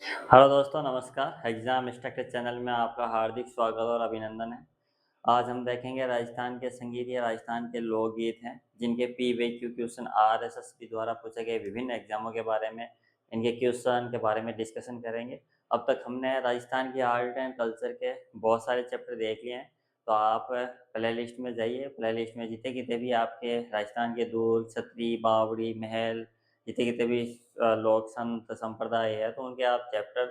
Hello दोस्तों, नमस्कार। Exam instructor channel में आपका हार्दिक स्वागत और अभिनंदन है। आज हम देखेंगे राजस्थान के संगीत या राजस्थान के लोकगीत हैं, जिनके पीवाईक्यू क्वेश्चन आरएसएस द्वारा पूछे गए विभिन्न एग्ज़ामों के बारे में, इनके क्वेश्चन के बारे में डिस्कशन करेंगे। अब तक हमने राजस्थान की आर्ट एंड कल्चर के बहुत सारे चैप्टर देख लिए हैं, तो आप प्लेलिस्ट में जाइए। प्लेलिस्ट में जितने-कितने भी आपके राजस्थान के दूर, छतरी, बावड़ी, महल, जितने-कितने भी लोक संत संप्रदाय है, तो उनके आप चैप्टर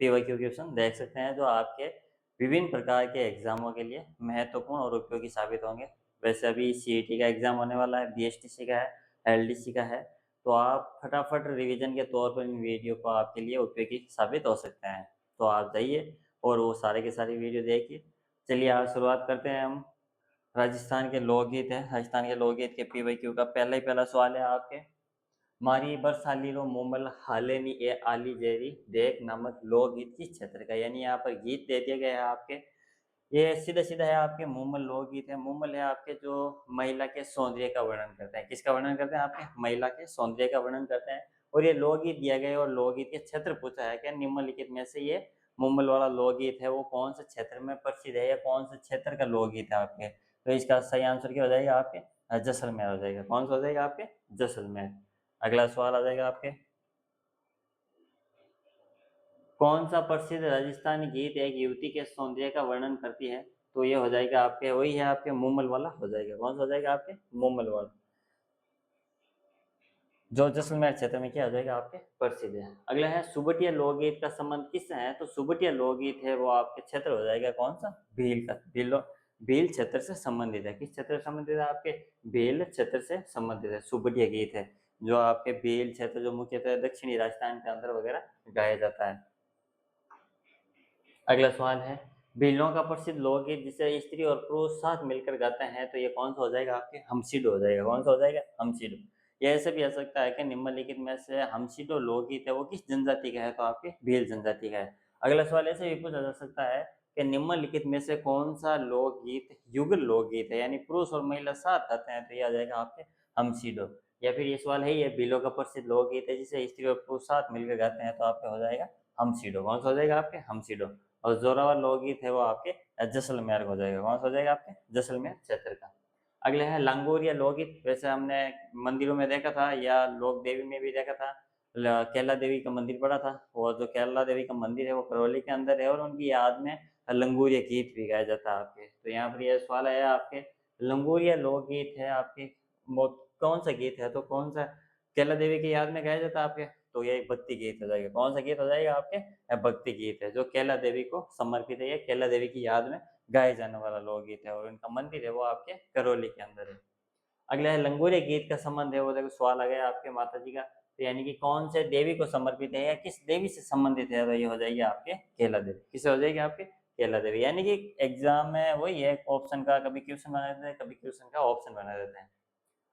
पीवाईक्यू क्वेश्चन देख सकते हैं, जो आपके विभिन्न प्रकार के एग्ज़ामों के लिए महत्वपूर्ण और उपयोगी साबित होंगे। वैसे अभी सीईटी का एग्ज़ाम होने वाला है, बीएसटीसी का है, एलडीसी का है, तो आप फटाफट रिवीजन के तौर पर इन वीडियो को आपके लिए उपयोगी साबित हो सकते हैं। तो आप जाइए और वो सारे के सारे वीडियो देखिए। चलिए आज शुरुआत करते हैं हम। राजस्थान के लोकगीत हैं, राजस्थान के लोकगीत के पीवाईक्यू का पहला सवाल है आपके। मारी बरसालीलो मोमल हालेनी ए आली जेरी देख नामक लोकगीत किस क्षेत्र का, यानी यहाँ पर गीत दे दिया गया है आपके। ये सीधा-सीधा है आपके मुमल लोकगीत है। मुमल है आपके जो महिला के सौंदर्य का वर्णन करते हैं। किसका वर्णन करते हैं आपके? महिला के सौंदर्य का वर्णन करते हैं। और ये लोकगीत दिया गया है और लोकगीत के क्षेत्र पूछा है क्या निम्नलिखित में से ये मुमल वाला लोकगीत है वो कौन से क्षेत्र में प्रसिद्ध है या कौन से क्षेत्र का लोकगीत है आपके? तो इसका सही आंसर क्या हो जाएगा आपके? जैसलमेर हो जाएगा। कौन सा हो जाएगा आपके? जैसलमेर। अगला सवाल आ जाएगा आपके। कौन सा प्रसिद्ध राजस्थानी गीत एक युवती के सौंदर्य का वर्णन करती है? तो ये हो जाएगा आपके, वही है आपके मुमल वाला हो जाएगा। कौन सा हो जाएगा आपके? मुमल वाला, जो जैसलमेर क्षेत्र में क्या हो जाएगा आपके प्रसिद्ध है। अगला है सुबटिया लोकगीत का संबंध किससे है? तो सुबटिया लोकगीत है वो आपके क्षेत्र हो जाएगा कौन सा? भील का। भील क्षेत्र से संबंधित है। किस क्षेत्र से संबंधित है आपके? भील क्षेत्र से संबंधित है। सुबटिया गीत है जो आपके भील क्षेत्र, जो मुख्यतः दक्षिणी राजस्थान के अंदर वगैरह गाया जाता है। अगला सवाल है, भीलों का प्रसिद्ध लोकगीत जिसे स्त्री और पुरुष साथ मिलकर गाते हैं, तो ये कौन सा हो जाएगा आपके? हमसीडो हो जाएगा। कौन सा हो जाएगा? हमसीडो। ये ऐसे भी आ सकता है कि निम्नलिखित में से हमसीडो लोकगीत है वो किस जनजाति का है? तो आपके भील जनजाति का है। अगला सवाल ऐसे भी पूछा जा सकता है कि निम्नलिखित में से कौन सा लोकगीत युगल लोकगीत है, यानी पुरुष और महिला साथ गाते हैं, तो ये आ जाएगा आपके हमसीडो। या फिर ये सवाल है, ये भीलों का प्रसिद्ध लोकगीत है जिसे स्त्री और पुरुष साथ मिलकर गाते हैं, तो आपके हो जाएगा हमसीडो। कौन सा हो जाएगा आपके? हमसीडो। और जोरावर लोकगीत है वो आपके जैसलमेर हो जाएगा। कौन सा हो जाएगा आपके? जैसलमेर क्षेत्र का। अगले है लांगोरिया लोकगीत। वैसे हमने मंदिरों में देखा था या लोक देवी में भी देखा था, कैला देवी का मंदिर पड़ा था। वो जो कैला देवी का मंदिर है वो करौली के अंदर है और उनकी याद में लंगूरिया गीत भी गाया जाता है आपके। तो यहाँ पर यह सवाल आया आपके, लंगूरिया लोकगीत है आपके, वो कौन सा गीत है? तो कौन सा कैला देवी की याद में गाया जाता है आपके? तो ये भक्ति गीत हो जाएगा। कौन सा गीत हो जाएगा आपके? भक्ति गीत है जो कैला देवी को समर्पित है। ये कैला देवी की याद में गाए जाने वाला लोकगीत है और उनका मंदिर है वो आपके करौली के अंदर है। अगला है लंगूरिया गीत का संबंध है वो, देखो सवाल आ गया आपके माता जी का, तो यानी कि कौन से देवी को समर्पित है या किस देवी से संबंधित है? तो ये हो जाएगी आपके कैला देवी। किसे हो जाएगी आपके? कैला देवी। यानी कि एग्जाम में वही है, ऑप्शन का कभी क्वेश्चन बना देते हैं, कभी क्वेश्चन का ऑप्शन बना देते हैं।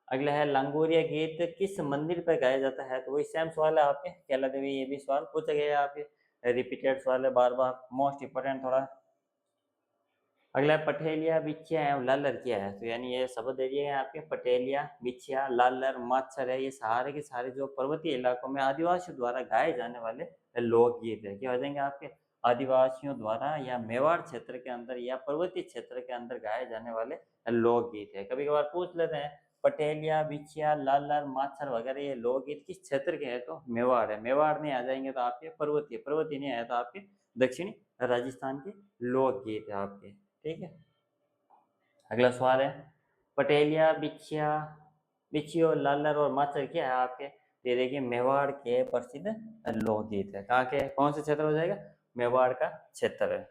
अगला है लंगोरिया गीत किस मंदिर पर गाया जाता है? तो वही सेम सवाल है आपके कैला देवी। ये भी सवाल पूछा गया है आपके, रिपीटेड सवाल है, बार बार, मोस्ट इंपोर्टेंट थोड़ा। अगला है पठेलिया बिछिया एवं लालर क्या है? तो यानी ये शब्द दे दिए हैं आपके, पटेलिया, बिछिया, लालर, माछर है, ये सारे के सारे जो पर्वतीय इलाकों में आदिवासियों द्वारा गाए जाने वाले लोकगीत है। क्या हो जाएंगे आपके? आदिवासियों द्वारा या मेवाड़ क्षेत्र के अंदर या पर्वतीय क्षेत्र के अंदर गाए जाने वाले लोकगीत है। कभी कभार पूछ लेते हैं पटेलिया, बिछिया, लालर, माछर वगैरह ये लोकगीत किस क्षेत्र के हैं? तो मेवाड़ है। मेवाड़ नहीं आ जाएंगे तो आपके पर्वतीय, पर्वतीय नहीं आए तो आपके दक्षिणी राजस्थान के लोकगीत है आपके। ठीक है। अगला सवाल है, पटेलिया, बिछिया, बिछियो, लालर और माचर क्या है आपके? ये देखिए मेवाड़ के प्रसिद्ध लोकगीत है। कहाँ के, कौन से क्षेत्र हो जाएगा? मेवाड़ का क्षेत्र है।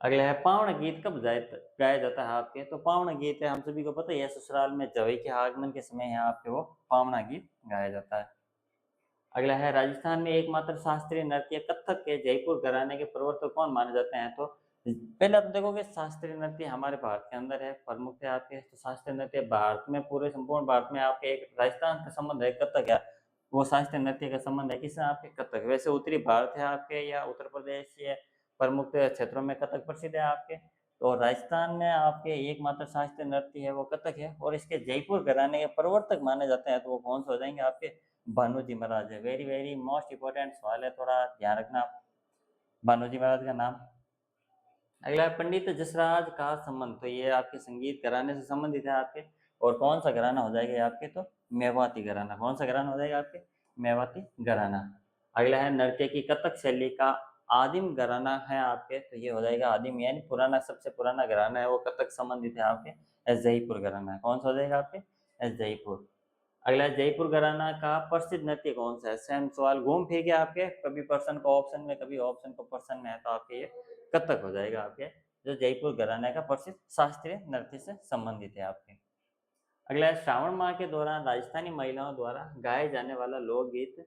अगला है पावना गीत कब गाया जाता है आपके? तो पावना गीत है, हम सभी को पता ही है, ससुराल में जवई के आगमन के समय यहाँ आपके वो पावना गीत गाया जाता है। अगला है राजस्थान में एकमात्र शास्त्रीय नृत्य कथक के जयपुर घराने के प्रवर्तक कौन माने जाते हैं? तो पहले आप देखोगे शास्त्रीय नृत्य हमारे भारत के अंदर है, प्रमुख है आपके। तो शास्त्रीय नृत्य भारत में, पूरे संपूर्ण भारत में आपके एक राजस्थान का संबंध है कथक है, वो शास्त्रीय नृत्य का संबंध है किससे? आपके कथक। वैसे उत्तरी भारत है आपके या उत्तर प्रदेश या प्रमुख क्षेत्रों में कथक प्रसिद्ध है आपके। तो राजस्थान में आपके एकमात्र शास्त्रीय नृत्य है वो कथक है और इसके जयपुर घराने के प्रवर्तक माने जाते हैं, तो वो कौन से हो जाएंगे आपके? भानू जी महाराज है। वेरी वेरी मोस्ट इंपॉर्टेंट सवाल है, थोड़ा ध्यान रखना आप भानू जी महाराज का नाम। अगला है पंडित जसराज का संबंध, तो ये आपके संगीत घराने से संबंधित है आपके। और कौन सा घराना हो जाएगा ये आपके, तो मेवाती घराना। कौन सा घराना हो जाएगा आपके, मेवाती घराना। अगला है नृत्य की कथक शैली का आदिम घराना है आपके, तो ये हो जाएगा आदिम यानी पुराना, सबसे पुराना घराना है वो कथक संबंधित है आपके, जयपुर घराना है। कौन सा हो जाएगा आपके, जयपुर। अगला जयपुर घराना का प्रसिद्ध नृत्य कौन सा है। सेम सवाल घूम फिर के आपके, कभी पर्सन को ऑप्शन में कभी ऑप्शन को पर्सन में है, तो आपके ये कथक हो जाएगा आपके, जो जयपुर घराना का प्रसिद्ध शास्त्रीय नृत्य से संबंधित है आपके। अगला है श्रावण माह के दौरान राजस्थानी महिलाओं द्वारा गाए जाने वाला लोकगीत,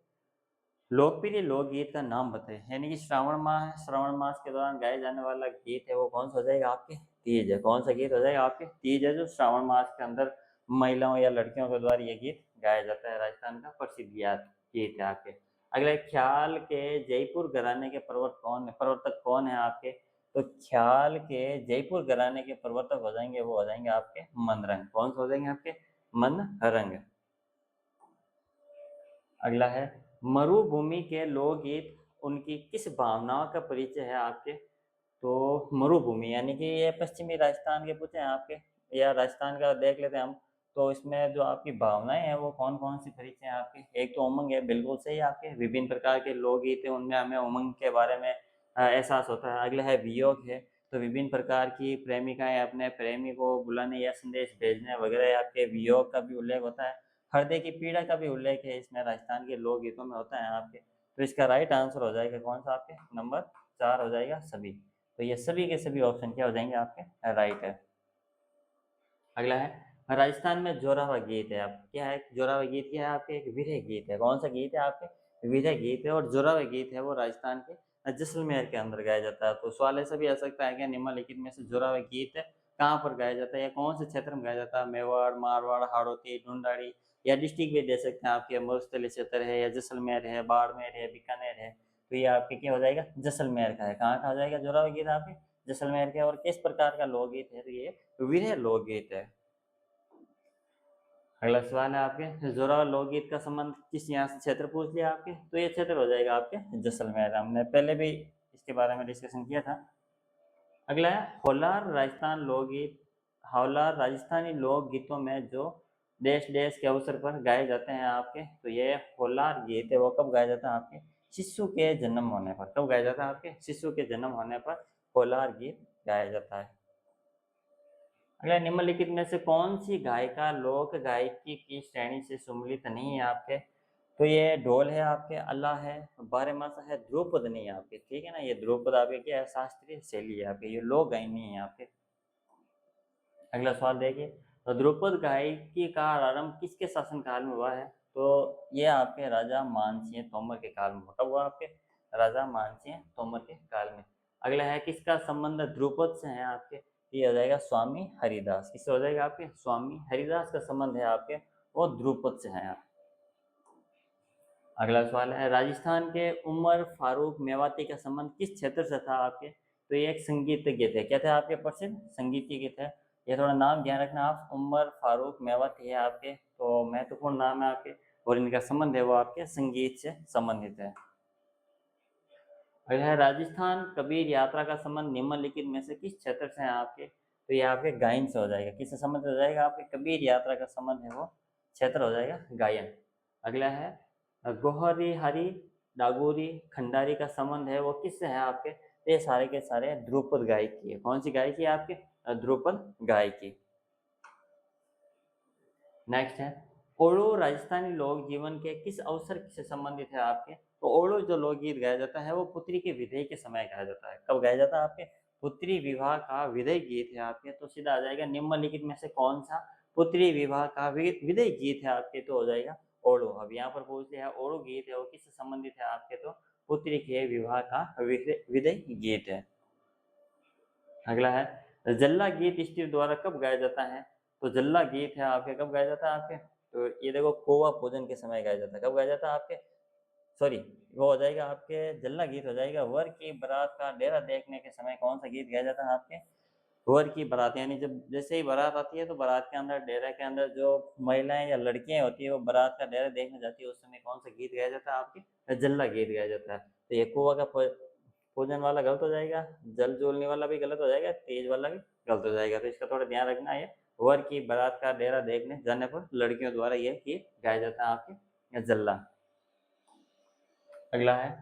लोकप्रिय लोकगीत का नाम बताएं। यानी कि श्रावण माह है, श्रावण मास के दौरान गाए जाने वाला गीत है वो कौन सा हो जाएगा आपके, तीज है। कौन सा गीत हो जाएगा आपके, तीज है, जो श्रावण मास के अंदर महिलाओं या लड़कियों के द्वारा ये गीत गाया जाता है। राजस्थान का प्रसिद्ध गीत है आपके। अगला ख्याल के जयपुर घराने के प्रवर्तक कौन है आपके, तो ख्याल के जयपुर घराने के प्रवर्तक हो जाएंगे, वो हो जाएंगे आपके मनरंग। कौन सा हो जाएंगे आपके, मनरंग। अगला है मरुभूमि के लोकगीत उनकी किस भावनाओं का परिचय है आपके, तो मरुभूमि यानी कि ये पश्चिमी राजस्थान के पूछे हैं आपके, या राजस्थान का देख लेते हैं हम। तो इसमें जो आपकी भावनाएं हैं वो कौन कौन सी परिचय हैं आपके, एक तो उमंग है, बिल्कुल सही है आपके। विभिन्न प्रकार के लोकगीत हैं उनमें हमें उमंग के बारे में एहसास होता है। अगला है वियोग है, तो विभिन्न प्रकार की प्रेमिकाएं अपने प्रेमी को बुलाने या संदेश भेजने वगैरह आपके वियोग का भी उल्लेख होता है। हृदय की पीड़ा का भी उल्लेख है इसमें राजस्थान के लोकगीतों में होता है आपके। तो इसका राइट आंसर हो जाएगा कौन सा आपके, नंबर 4 हो जाएगा सभी। तो ये सभी के सभी ऑप्शन क्या हो जाएंगे आपके, राइट है। अगला है राजस्थान में जोरावा गीत है, आप क्या है जोरावा गीत, क्या है आपके, एक विरह गीत है। कौन सा गीत है आपके, विरह गीत है। और जोरावा गीत है वो राजस्थान के जैसलमेर के अंदर गाया जाता है। तो सवाल ऐसा भी आ सकता है कि निम्नलिखित में से जोरावा गीत कहाँ पर गाया जाता है या कौन से क्षेत्र में गाया जाता है। मेवाड़, मारवाड़, हाड़ौती, ढूंढाड़ी, या डिस्ट्रिक्ट भी दे सकते हैं आपके, मरुस्थली क्षेत्र है या जैसलमेर है, बाड़मेर है, बीकानेर है। तो ये आपके क्या हो जाएगा, जैसलमेर का है। कहाँ का हो जाएगा जोरावा गीत आपके, जैसलमेर के। और किस प्रकार का लोकगीत है, तो ये विरह लोकगीत है। अगला सवाल है आपके, जोरावर लोकगीत का संबंध किस, यहाँ से क्षेत्र पूछ लिया आपके, तो ये क्षेत्र हो जाएगा आपके जैसलमेर। हमने पहले भी इसके बारे में डिस्कशन किया था। अगला है होलार राजस्थान लोकगीत, होलार राजस्थानी लोकगीतों में जो देश देश के अवसर पर गाए जाते हैं आपके, तो ये होलार गीत है वो कब गाया जाता है आपके, शिशु के जन्म होने पर। कब गाया जाता है आपके, शिशु के जन्म होने पर होलार गीत गाया जाता है। अगला निम्नलिखित में से कौन सी गायिका लोक गायकी की श्रेणी से सम्मिलित नहीं है आपके, तो ये ढोल है आपके, अल्लाह है, बारहमासा है, ध्रुपद नहीं है आपके। ठीक है ना, ये ध्रुपद आपके क्या है, शास्त्रीय शैली है आपके, ये लोक गायन नहीं है आपके। अगला सवाल देखिए, तो ध्रुपद गायकी का आरंभ किसके शासन काल में हुआ है, तो ये आपके राजा मानसिंह तोमर के काल में। कब हुआ आपके, राजा मानसिंह तोमर के काल में। अगला है किसका संबंध ध्रुपद से है आपके, ये हो जाएगा स्वामी हरिदास। किससे हो जाएगा आपके, स्वामी हरिदास का संबंध है आपके, वो ध्रुपद से है आप। अगला सवाल है राजस्थान के उमर फारूक मेवाती का संबंध किस क्षेत्र से था आपके, तो ये एक संगीतज्ञ थे। क्या थे आपके, प्रसिद्ध संगीतज्ञ थे। ये थोड़ा नाम ध्यान रखना आप, उमर फारूक मेवाती है आपके, तो महत्वपूर्ण नाम है आपके। और इनका संबंध है वो आपके संगीत से संबंधित है। अगला है राजस्थान कबीर यात्रा का संबंध निम्नलिखित में से किस क्षेत्र से है आपके, तो ये आपके गायन से हो जाएगा। किससे संबंध हो जाएगा आपके, कबीर यात्रा का संबंध है वो क्षेत्र हो जाएगा गायन। अगला है गोहरी हरी डागोरी खंडारी का संबंध है वो किससे है आपके, तो ये सारे के सारे ध्रुपद गायकी है। कौन सी गायकी है आपके, ध्रुपद गायकी। नेक्स्ट है ओड़ो राजस्थानी लोक जीवन के किस अवसर से संबंधित है आपके, तो ओड़ो जो लोकगीत गाया जाता है वो पुत्री के विदाई के समय गाया जाता है। कब गाया जाता है आपके, पुत्री विवाह का विदाई गीत है आपके। तो सीधा आ जाएगा निम्नलिखित में से कौन सा पुत्री विवाह का विदाई गीत है आपके, तो हो जाएगा ओड़ो। अब यहाँ पर पूछ लिया ओड़ो गीत है वो किससे संबंधित है आपके, तो पुत्री के विवाह का विदाई गीत है। अगला है जल्ला गीत स्त्री द्वारा कब गाया जाता है, तो जल्ला गीत है आपके कब गाया जाता है आपके, तो ये देखो कोवा पूजन के समय गाया जाता है। कब गाया जाता है आपके, सॉरी वो हो जाएगा आपके जल्ला गीत हो जाएगा वर की बारात का डेरा देखने के समय कौन सा गीत गाया जाता है आपके, वर की बारात, यानी जब जैसे ही बारात आती है तो बारात के अंदर, डेरा के अंदर जो महिलाएं या लड़कियां होती है वो बारात का डेरा देखने जाती है, उस समय कौन सा गीत गाया जाता है आपके? जल्ला गीत गाया जाता है। तो ये कुआं का पूजन वाला गलत हो जाएगा, जल जोड़ने वाला भी गलत हो जाएगा, तेज वाला भी गलत हो जाएगा। तो इसका थोड़ा ध्यान रखना है। वर की बारात का डेरा देखने जाने पर लड़कियों द्वारा ये गीत गाया जाता है आपके जल्ला। अगला है,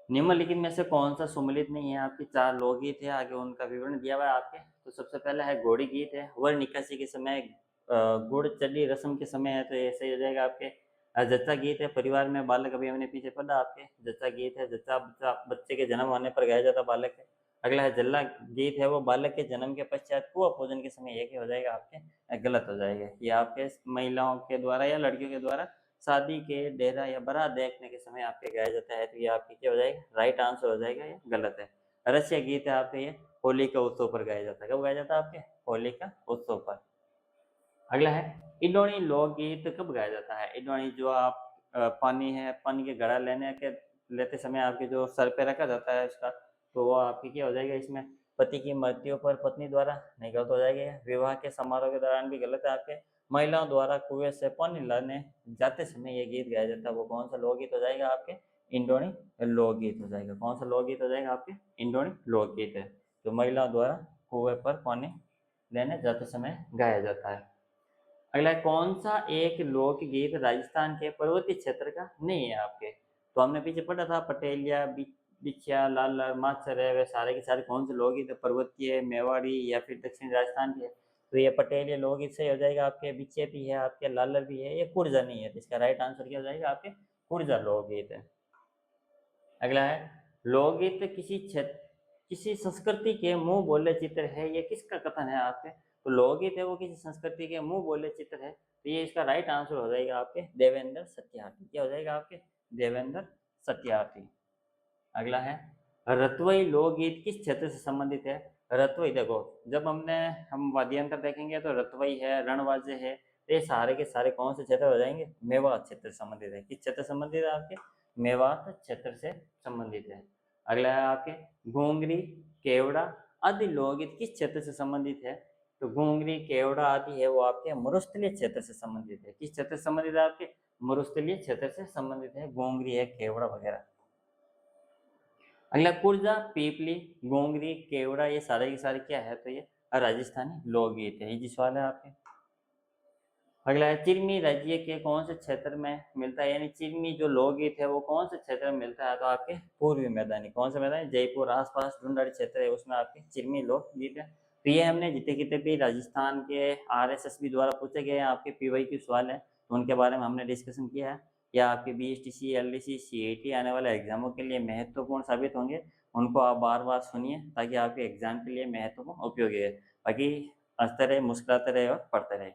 निम्नलिखित में से कौन सा सुमेलित नहीं है? आपके चार लोकगीत है, आगे उनका विवरण दिया हुआ है आपके। तो सबसे पहला है घोड़ी गीत है, वर निकासी के समय, गुड़ चली रस्म के समय है, तो ऐसे ही हो जाएगा आपके। जच्चा गीत है, परिवार में बालक, अभी हमने पीछे पढ़ा आपके, जच्चा गीत है, जच्चा बच्चा बच्चे के जन्म होने पर गाया जाता बालक है। अगला है जल्ला गीत है, वो बालक के जन्म के पश्चात कुआं पूजन के समय, ये क्या हो जाएगा आपके? गलत हो जाएगा। ये आपके महिलाओं के द्वारा या लड़कियों के द्वारा शादी के डेरा या बारात देखने के समय आपके गाया जाता है, तो ये आपके क्या हो जाएगा? राइट आंसर हो जाएगा, ये गलत है। रसिया गीत है आपके, ये होली के उत्सव पर गाया जाता है। कब गाया जाता है आपके? होली का उत्सव पर। अगला है, इडोणी लोकगीत कब गाया जाता है? इडोणी जो आप पानी है, पानी के घड़ा लेते समय आपके जो सर पे रखा जाता है इसका, तो वो आपकी क्या हो जाएगा? इसमें पति की मृत्यु पर पत्नी द्वारा, नहीं गलत हो जाएगा। विवाह के समारोह के दौरान भी गलत है आपके। महिलाओं द्वारा कुएं से पानी लाने जाते समय ये गीत गाया जाता है, वो कौन सा लोकगीत हो जाएगा आपके? इंडोणी लोकगीत हो जाएगा। कौन सा लोकगीत हो जाएगा आपके? इंडोणी लोकगीत है, जो महिलाओं द्वारा कुएं पर पानी लेने जाते समय गाया जाता है। अगला है, कौन सा एक लोकगीत राजस्थान के पर्वतीय क्षेत्र का नहीं है आपके? तो हमने पीछे पढ़ा था, पटेलिया, बिछिया, लालर, माछर है, वे सारे के सारे कौन से लोकगीत है? पर्वतीय, मेवाड़ी या फिर दक्षिण राजस्थान के? तो ये पटेलिया लोकगीत सही हो जाएगा आपके। बिछिया भी है आपके, लालर भी है, ये कुर्जा नहीं है, तो इसका राइट आंसर क्या हो जाएगा आपके? कुर्जा लोकगीत है। अगला है, लोकगीत किसी संस्कृति के मुंह बोले चित्र है, ये किसका कथन है आपके? तो लोकगीत है वो किसी संस्कृति के मुंह बोले चित्र है, तो ये इसका राइट आंसर हो जाएगा आपके देवेंद्र सत्यार्थी। क्या हो जाएगा आपके? देवेंद्र सत्यार्थी। अगला है, रतवई लोकगीत किस क्षेत्र से संबंधित है? रतवई देखो, जब हम वाद्यंत्र देखेंगे तो रतवई है, रणवाद्य है, तो ये सारे के सारे कौन से क्षेत्र हो जाएंगे? मेवात क्षेत्र से संबंधित है। किस क्षेत्र से संबंधित है आपके? मेवात क्षेत्र से संबंधित है। अगला है आपके, घोंगरी, केवड़ा आदि लोकगीत किस क्षेत्र से संबंधित है? तो घोंगरी, केवड़ा आदि है वो आपके मरुस्थलीय क्षेत्र से संबंधित है। किस क्षेत्र से संबंधित है आपके? मरुस्थलीय क्षेत्र से संबंधित है घोंगरी है, केवड़ा वगैरह। अगला, कुर्जा, पीपली, गोंगरी, केवड़ा, ये सारे के सारे क्या है? तो ये राजस्थानी लोकगीत है। ये जी सवाल है आपके। अगला है, चिरमी राज्य के कौन से क्षेत्र में मिलता है? यानी चिरमी जो लोकगीत है वो कौन से क्षेत्र में मिलता है? तो आपके पूर्वी मैदानी, कौन से मैदान? जयपुर आसपास ढूंढाड़ी क्षेत्र है, उसमें आपके चिरमी लोकगीत है। तो ये हमने जितने कितने भी राजस्थान के RSSB द्वारा पूछे गए हैं आपके PYQ सवाल है, तो उनके बारे में हमने डिस्कशन किया है। या आपके BSTC, LDC, CAT आने वाले एग्जामों के लिए महत्वपूर्ण साबित होंगे, उनको आप बार बार सुनिए ताकि आपके एग्जाम के लिए महत्वपूर्ण उपयोगी है। बाकी हंसते रहे, मुस्कुराते रहे और पढ़ते रहे।